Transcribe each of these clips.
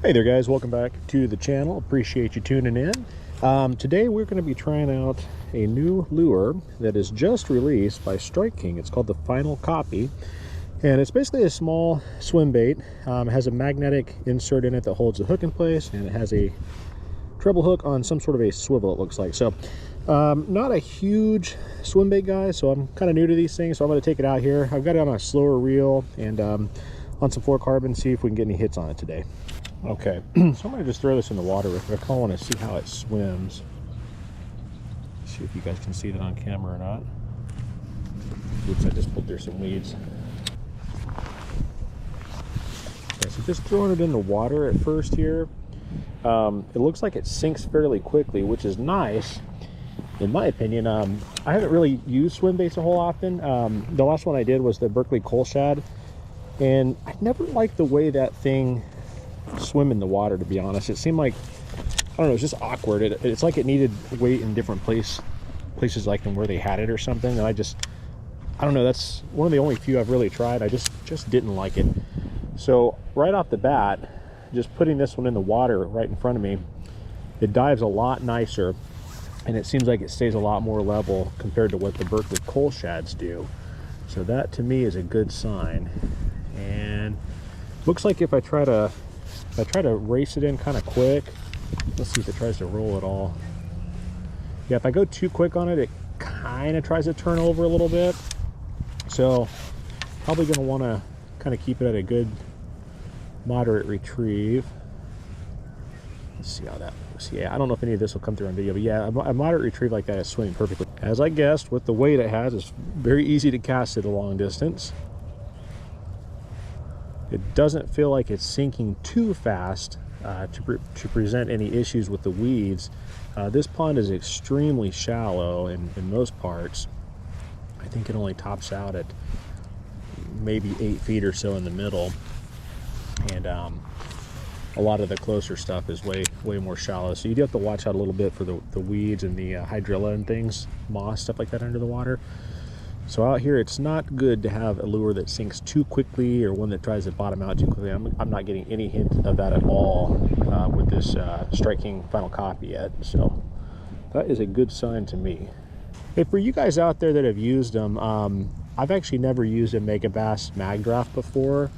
Hey there guys, welcome back to the channel. Appreciate you tuning in. Today we're going to be trying out a new lure that is just released by Strike King. It's called the Final Copy, and it's basically a small swim bait. It has a magnetic insert in it that holds the hook in place, and it has a treble hook on some sort of a swivel, it looks like. So not a huge swim bait guy, so I'm kind of new to these things, so I'm going to take it out here. I've got it on a slower reel and on some fluorocarbon, see if we can get any hits on it today. Okay, so I'm going to just throw this in the water real quick. I kind of want to see how it swims. See if you guys can see that on camera or not. Oops, I just pulled through some weeds. Okay, so just throwing it in the water at first here. It looks like it sinks fairly quickly, which is nice, in my opinion. I haven't really used swim baits a whole often. The last one I did was the Berkeley coal shad, and I never liked the way that thing swim in the water, to be honest. It seemed like, I don't know, it's just awkward. It's like it needed weight in different places like than where they had it or something, and I don't know, that's one of the only few I've really tried. I just didn't like it. So right off the bat, just putting this one in the water right in front of me, it dives a lot nicer, and it seems like it stays a lot more level compared to what the Berkeley coal shads do. So that to me is a good sign. And looks like if I try to race it in kind of quick, let's see if it tries to roll at all. Yeah, if I go too quick on it, it kind of tries to turn over a little bit. So probably going to want to kind of keep it at a good moderate retrieve. Let's see how that looks. Yeah, I don't know if any of this will come through on video, but yeah, a moderate retrieve like that is swimming perfectly. As I guessed, with the weight it has, it's very easy to cast it a long distance. It doesn't feel like it's sinking too fast to present any issues with the weeds. This pond is extremely shallow in most parts. I think it only tops out at maybe 8 feet or so in the middle, and a lot of the closer stuff is way more shallow. So you do have to watch out a little bit for the weeds and the hydrilla and things, moss, stuff like that under the water. So out here, it's not good to have a lure that sinks too quickly or one that tries to bottom out too quickly. I'm not getting any hint of that at all with this Strike King Final Copy yet. So that is a good sign to me. Hey, for you guys out there that have used them, I've actually never used a Megabass Magdraft before.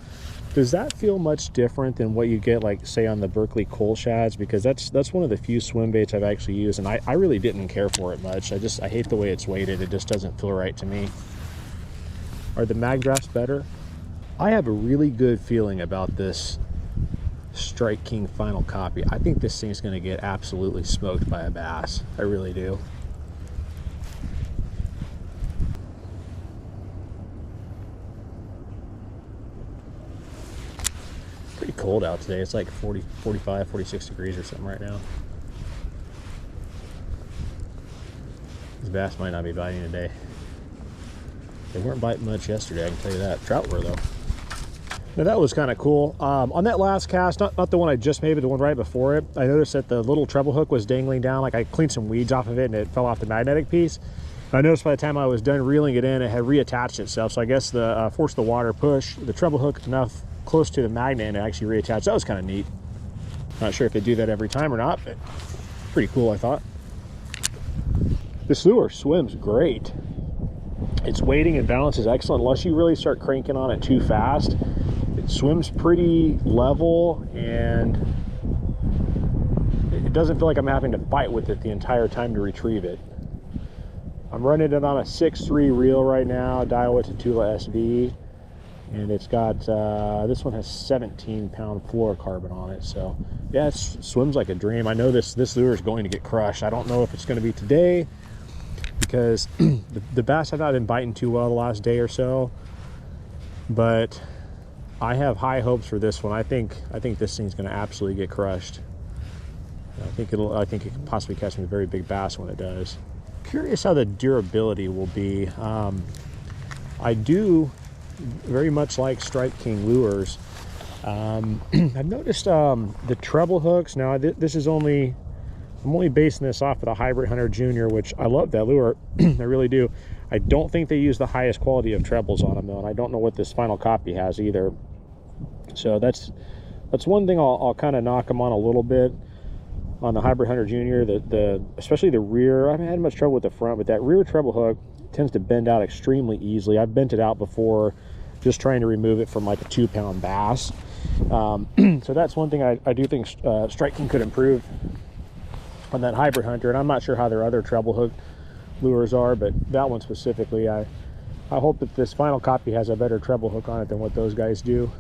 Does that feel much different than what you get, like, say, on the Berkeley coal shads? Because that's one of the few swim baits I've actually used, and I really didn't care for it much. I hate the way it's weighted. It just doesn't feel right to me. Are the Magdrafts better? I have a really good feeling about this Strike King Final Copy. I think this thing's going to get absolutely smoked by a bass. I really do. Pretty cold out today. It's like 40, 45, 46 degrees or something right now. These bass might not be biting today. They weren't biting much yesterday, I can tell you that. Trout were, though. Now that was kind of cool. On that last cast, not the one I just made, but the one right before it, I noticed that the little treble hook was dangling down. Like, I cleaned some weeds off of it and it fell off the magnetic piece. I noticed by the time I was done reeling it in, it had reattached itself. So I guess the force of the water pushed the treble hook enough close to the magnet and it actually reattached. That was kind of neat. Not sure if they do that every time or not, but pretty cool, I thought. This lure swims great. Its weighting and balance is excellent unless you really start cranking on it too fast. It swims pretty level, and it doesn't feel like I'm having to fight with it the entire time to retrieve it. I'm running it on a 6.3 reel right now, Daiwa Tatula SV. And it's got, this one has 17-pound fluorocarbon on it. So yeah, it swims like a dream. I know this lure is going to get crushed. I don't know if it's going to be today, because the bass have not been biting too well the last day or so. But I have high hopes for this one. I think this thing's going to absolutely get crushed. I think it could possibly catch me a very big bass when it does. Curious how the durability will be. I do very much like Strike King lures. I've noticed the treble hooks. Now this is I'm only basing this off of the Hybrid Hunter Junior, which I love that lure. I really do. I don't think they use the highest quality of trebles on them though, and I don't know what this Final Copy has either. So that's That's one thing I'll kind of knock them on a little bit on the Hybrid Hunter Junior. Especially the rear. I haven't had much trouble with the front, but that rear treble hook tends to bend out extremely easily. I've bent it out before, just trying to remove it from like a 2-pound bass. So that's one thing I do think Strike King could improve on that Hybrid Hunter, and I'm not sure how their other treble hook lures are, but that one specifically, I hope that this final copy has a better treble hook on it than what those guys do.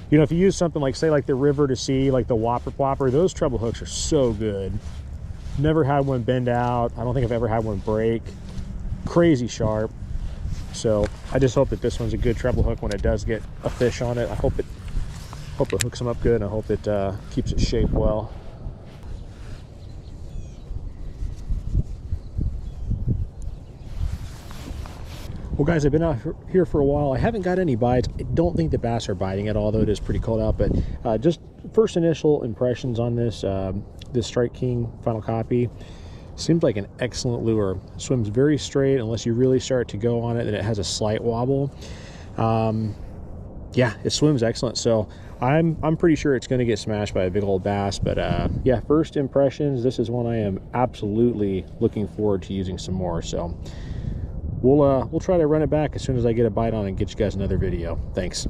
You know, if you use something like, say, like the River to Sea, like the Whopper Plopper, those treble hooks are so good. Never had one bend out. I don't think I've ever had one break. Crazy sharp. So I just hope that this one's a good treble hook when it does get a fish on it. I hope it hooks them up good, and I hope it keeps it shaped well. Well, guys, I've been out here for a while. I haven't got any bites. I don't think the bass are biting at all, though it is pretty cold out. But just first initial impressions on this this Strike King final copy. Seems like an excellent lure. Swims very straight unless you really start to go on it, and it has a slight wobble. Yeah, it swims excellent. So I'm pretty sure it's going to get smashed by a big old bass. But yeah, first impressions. This is one I am absolutely looking forward to using some more. So we'll try to run it back as soon as I get a bite on it and get you guys another video. Thanks.